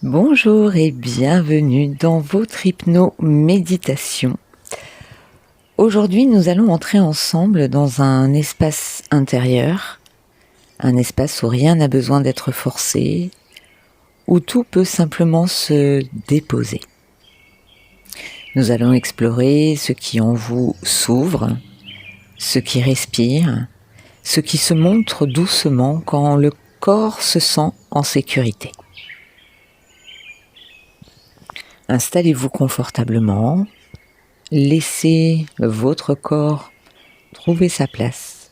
Bonjour et bienvenue dans votre hypno-méditation. Aujourd'hui, nous allons entrer ensemble dans un espace intérieur, un espace où rien n'a besoin d'être forcé, où tout peut simplement se déposer. Nous allons explorer ce qui en vous s'ouvre, ce qui respire, ce qui se montre doucement quand le corps se sent en sécurité. Installez-vous confortablement, laissez votre corps trouver sa place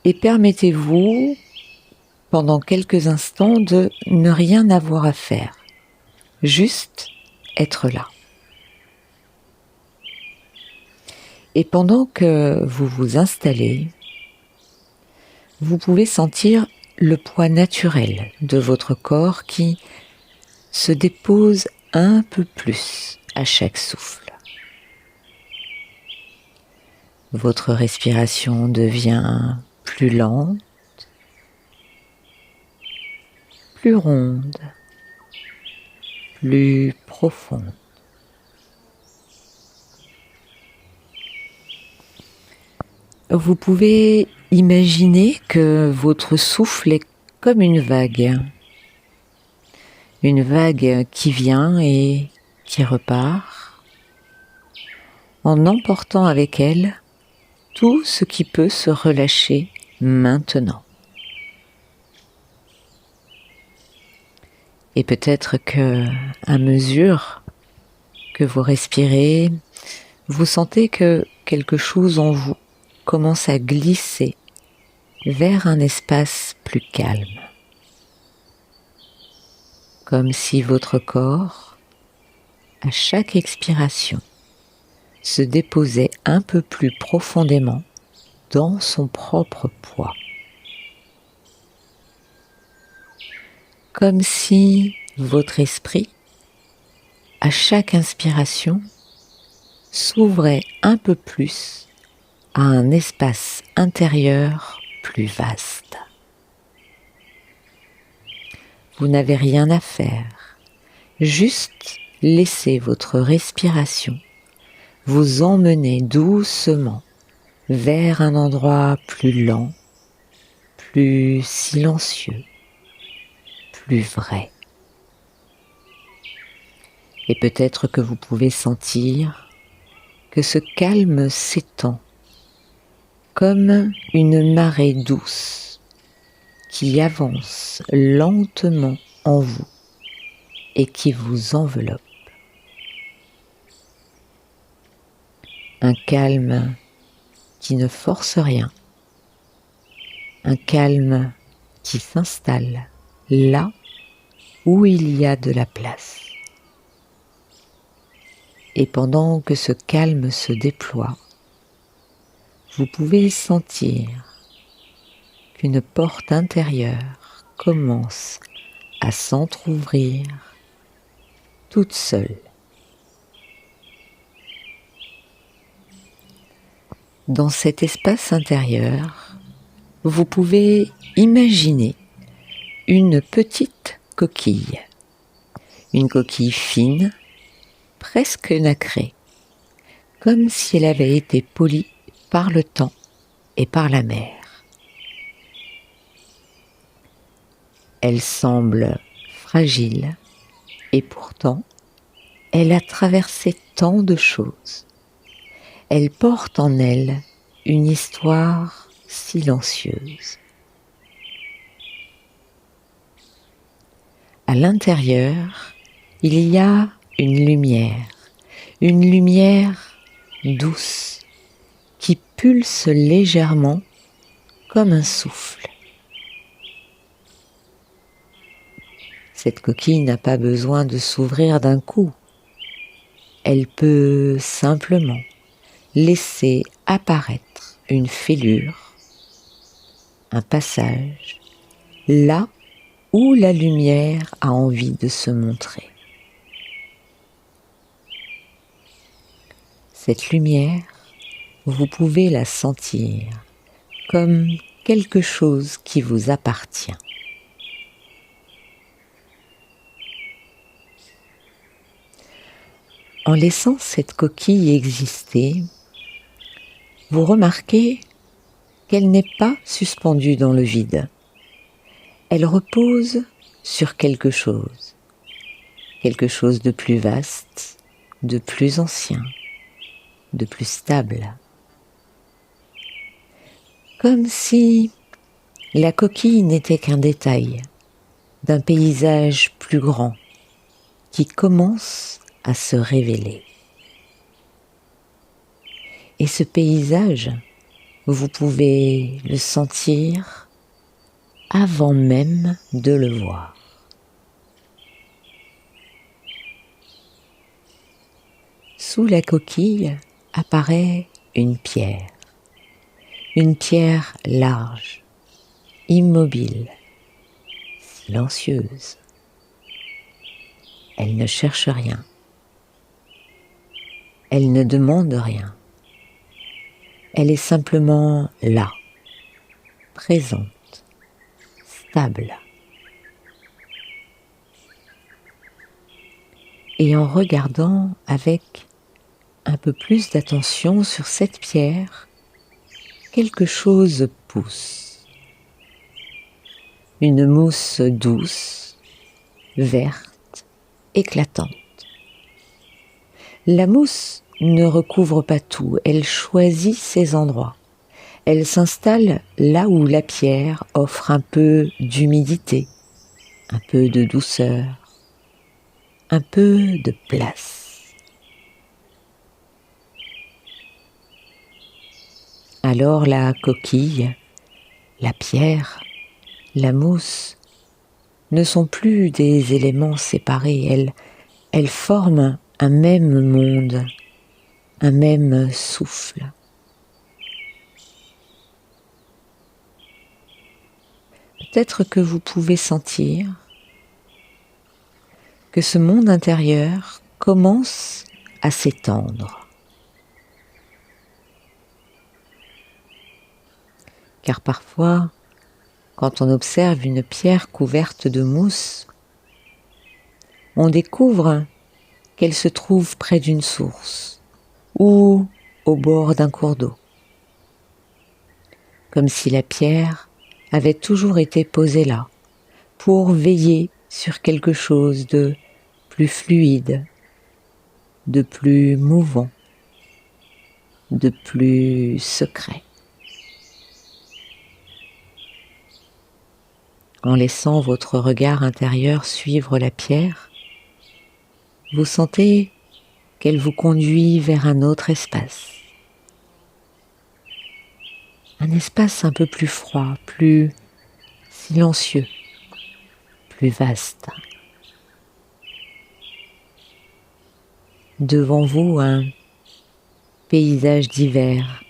et permettez-vous pendant quelques instants de ne rien avoir à faire, juste être là. Et pendant que vous vous installez, vous pouvez sentir le poids naturel de votre corps qui se dépose un peu plus à chaque souffle. Votre respiration devient plus lente, plus ronde, plus profonde. Vous pouvez imaginer que votre souffle est comme une vague qui vient et qui repart, en emportant avec elle tout ce qui peut se relâcher maintenant. Et peut-être que, à mesure que vous respirez, vous sentez que quelque chose en vous commence à glisser vers un espace plus calme. Comme si votre corps, à chaque expiration, se déposait un peu plus profondément dans son propre poids. Comme si votre esprit, à chaque inspiration, s'ouvrait un peu plus à un espace intérieur plus vaste. Vous n'avez rien à faire, juste laissez votre respiration vous emmener doucement vers un endroit plus lent, plus silencieux, plus vrai. Et peut-être que vous pouvez sentir que ce calme s'étend comme une marée douce qui avance lentement en vous et qui vous enveloppe. Un calme qui ne force rien, un calme qui s'installe là où il y a de la place. Et pendant que ce calme se déploie, vous pouvez sentir qu'une porte intérieure commence à s'entrouvrir toute seule. Dans cet espace intérieur, vous pouvez imaginer une petite coquille, une coquille fine, presque nacrée, comme si elle avait été polie par le temps et par la mer. Elle semble fragile et pourtant, elle a traversé tant de choses. Elle porte en elle une histoire silencieuse. À l'intérieur, il y a une lumière douce qui pulse légèrement comme un souffle. Cette coquille n'a pas besoin de s'ouvrir d'un coup. Elle peut simplement laisser apparaître une fêlure, un passage, là où la lumière a envie de se montrer. Cette lumière, vous pouvez la sentir comme quelque chose qui vous appartient. en laissant cette coquille exister, vous remarquez qu'elle n'est pas suspendue dans le vide. Elle repose sur quelque chose de plus vaste, de plus ancien, de plus stable. Comme si la coquille n'était qu'un détail d'un paysage plus grand qui commence à se révéler. Et ce paysage, vous pouvez le sentir avant même de le voir. Sous la coquille apparaît une pierre large, immobile, silencieuse. Elle ne cherche rien, elle ne demande rien. Elle est simplement là, présente, stable. Et en regardant avec un peu plus d'attention sur cette pierre, quelque chose pousse. Une mousse douce, verte, éclatante. La mousse ne recouvre pas tout, elle choisit ses endroits. Elle s'installe là où la pierre offre un peu d'humidité, un peu de douceur, un peu de place. Alors la coquille, la pierre, la mousse ne sont plus des éléments séparés, elles forment un même monde, un même souffle. Peut-être que vous pouvez sentir que ce monde intérieur commence à s'étendre. Car parfois, quand on observe une pierre couverte de mousse, on découvre qu'elle se trouve près d'une source ou au bord d'un cours d'eau, comme si la pierre avait toujours été posée là pour veiller sur quelque chose de plus fluide, de plus mouvant, de plus secret. En laissant votre regard intérieur suivre la pierre, vous sentez qu'elle vous conduit vers un autre espace. Un espace un peu plus froid, plus silencieux, plus vaste. Devant vous, un paysage d'hiver,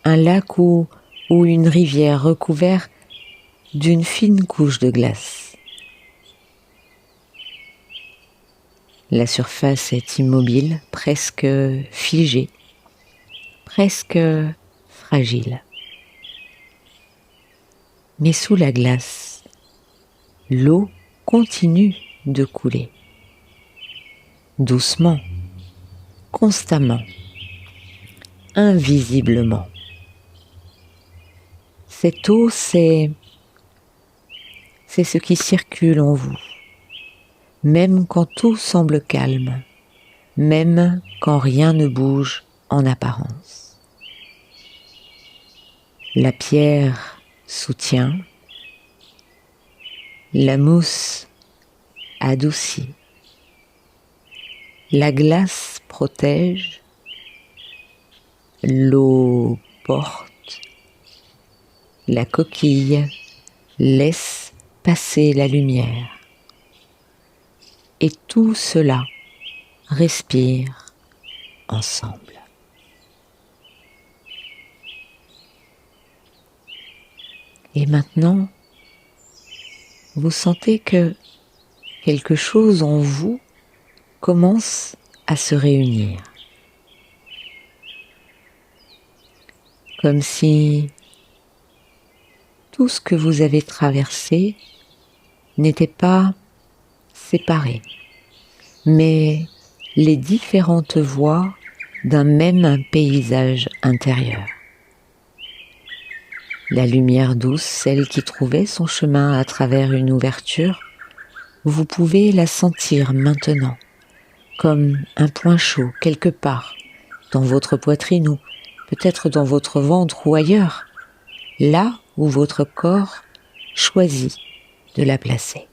un lac ou une rivière recouverte d'une fine couche de glace. La surface est immobile, presque figée, presque fragile. Mais sous la glace, l'eau continue de couler. Doucement, constamment, invisiblement. Cette eau, c'est ce qui circule en vous, même quand tout semble calme, même quand rien ne bouge en apparence. La pierre soutient, la mousse adoucit, la glace protège, l'eau porte, la coquille laisse passer la lumière. Et tout cela respire ensemble. Et maintenant, vous sentez que quelque chose en vous commence à se réunir. Comme si tout ce que vous avez traversé n'était pas séparé, mais les différentes voies d'un même paysage intérieur. La lumière douce, celle qui trouvait son chemin à travers une ouverture, vous pouvez la sentir maintenant, comme un point chaud quelque part, dans votre poitrine ou peut-être dans votre ventre ou ailleurs, là où votre corps choisit de la placer.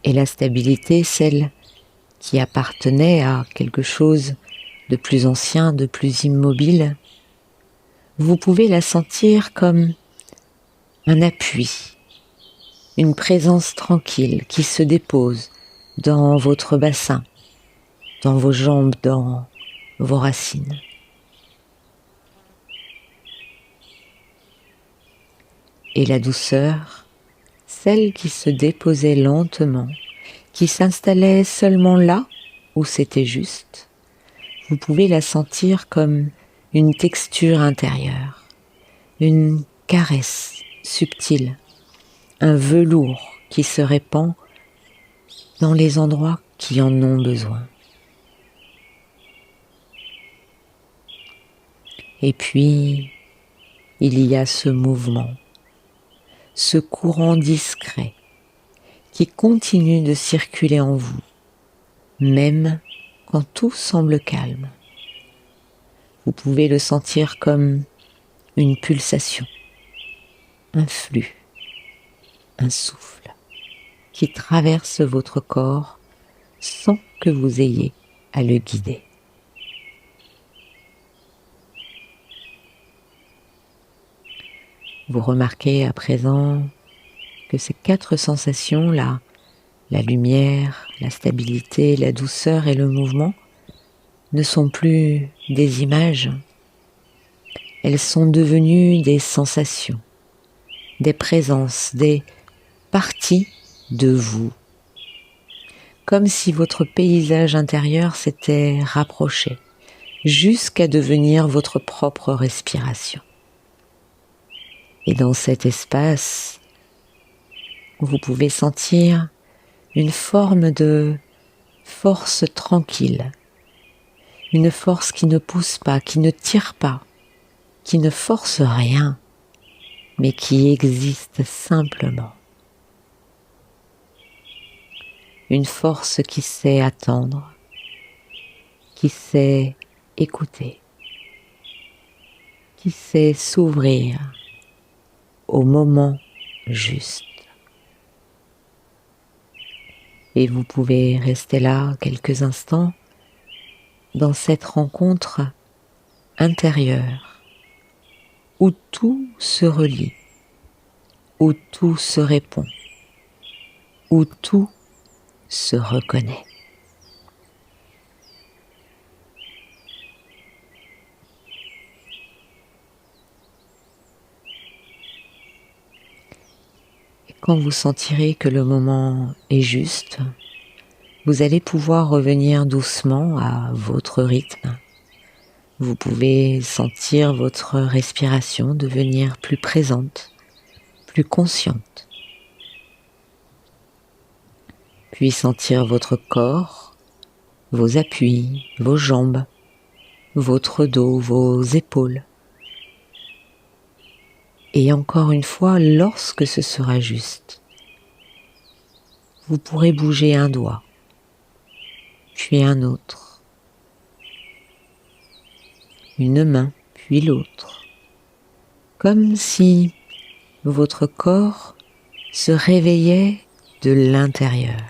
Et la stabilité, celle qui appartenait à quelque chose de plus ancien, de plus immobile, vous pouvez la sentir comme un appui, une présence tranquille qui se dépose dans votre bassin, dans vos jambes, dans vos racines. Et la douceur, celle qui se déposait lentement, qui s'installait seulement là où c'était juste, vous pouvez la sentir comme une texture intérieure, une caresse subtile, un velours qui se répand dans les endroits qui en ont besoin. Et puis, il y a ce mouvement, ce courant discret qui continue de circuler en vous, même quand tout semble calme. Vous pouvez le sentir comme une pulsation, un flux, un souffle qui traverse votre corps sans que vous ayez à le guider. Vous remarquez à présent que ces 4 sensations-là, la lumière, la stabilité, la douceur et le mouvement, ne sont plus des images. Elles sont devenues des sensations, des présences, des parties de vous. Comme si votre paysage intérieur s'était rapproché, jusqu'à devenir votre propre respiration. Et dans cet espace, vous pouvez sentir une forme de force tranquille, une force qui ne pousse pas, qui ne tire pas, qui ne force rien, mais qui existe simplement. Une force qui sait attendre, qui sait écouter, qui sait s'ouvrir au moment juste. Et vous pouvez rester là quelques instants dans cette rencontre intérieure où tout se relie, où tout se répond, où tout se reconnaît. Et quand vous sentirez que le moment est juste, vous allez pouvoir revenir doucement à votre rythme. Vous pouvez sentir votre respiration devenir plus présente, plus consciente. Puis sentir votre corps, vos appuis, vos jambes, votre dos, vos épaules. Et encore une fois, lorsque ce sera juste, vous pourrez bouger un doigt, puis un autre, une main, puis l'autre, comme si votre corps se réveillait de l'intérieur.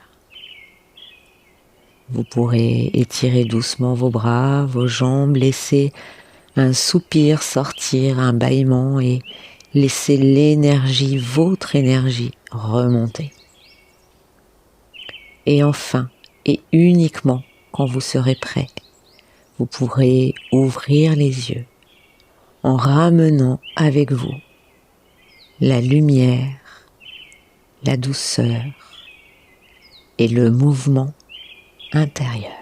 Vous pourrez étirer doucement vos bras, vos jambes, laisser un soupir sortir, un bâillement et laisser l'énergie, votre énergie, remonter. Et enfin, et uniquement quand vous serez prêt, vous pourrez ouvrir les yeux en ramenant avec vous la lumière, la douceur et le mouvement intérieur.